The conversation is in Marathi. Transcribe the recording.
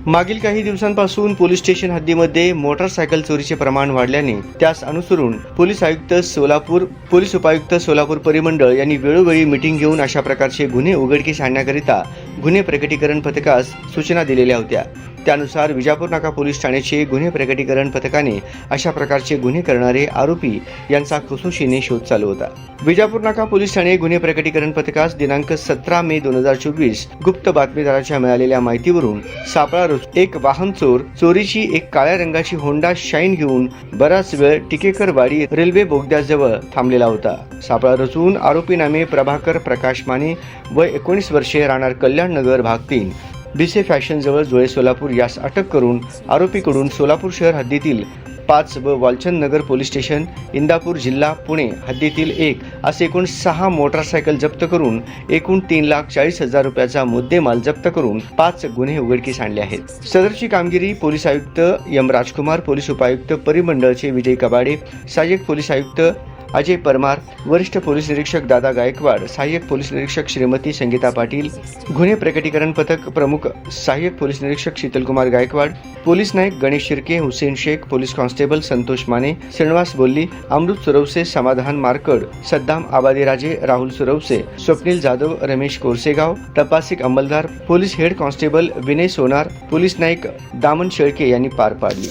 मागील काही दिवसांपासून पोलीस स्टेशन हद्दीमध्ये मोटारसायकल चोरीचे प्रमाण वाढल्याने त्यास अनुसरून पोलीस आयुक्त सोलापूर, पोलीस उपायुक्त सोलापूर परिमंडळ यांनी वेळोवेळी मीटिंग घेऊन अशा प्रकारचे गुन्हे उघडकीस आणण्याकरिता गुन्हे प्रकटीकरण पथकास सूचना दिलेल्या होत्या। त्यानुसार विजापूर नाका पोलीस ठाण्याचे गुन्हे प्रकटीकरण पथकाने अशा प्रकारचे गुन्हे करणारे आरोपी यांचा कसोशीने शोध चालू होता। विजापूर नाका पोलीस ठाणे गुन्हे प्रकटीकरण पथकास दिनांक 17 मे 2024 गुप्त बातमीदाराच्या मिळालेल्या माहितीवरून सापळा रचून एक वाहन चोरीची एक काळ्या रंगाची होंडा शाईन घेऊन बराच वेळ टिकेकरवाडी रेल्वे बोगद्याजवळ थांबलेला होता। सापळा रचून आरोपी नामे प्रभाकर प्रकाश माने वय 19 वर्षे, राहणार कल्याण नगर भाग 3, बिसे फॅशन जवळ जोळे सोलापूर यास अटक करून आरोपीकडून सोलापूर शहर हद्दीतील 5 व वालचंद नगर पोलीस स्टेशन, इंदापूर जिल्हा पुणे हद्दीतील 1 असे एकूण 6 मोटारसायकल जप्त करून एकूण 3,40,000 रुपयाचा मुद्देमाल जप्त करून 5 गुन्हे उघडकीस आणले आहेत। सदरची कामगिरी पोलीस आयुक्त एम राजकुमार, पोलीस उपायुक्त परिमंडळचे विजय कबाडे, सहाय्यक पोलीस आयुक्त अजय परमार, वरिष्ठ पोलीस निरीक्षक दादा गायकवाड, सहाय्यक पोलीस निरीक्षक श्रीमती संगीता पाटील, गुन्हे प्रकटीकरण पथक प्रमुख सहाय्यक पोलीस निरीक्षक शीतलकुमार गायकवाड, पोलीस नायक गणेश शिर्के, हुसेन शेख, पोलीस कॉन्स्टेबल संतोष माने, श्रीनिवास बोल्ली, अमृत सुरवसे, समाधान मारकड, सद्दाम आबादीराजे, राहुल सुरवसे, स्वप्नील जाधव, रमेश कोरसेगाव, तपासिक अंमलदार, police head constable Vinay Sonar, police नायक दामन शेळके यांनी पार पाडली।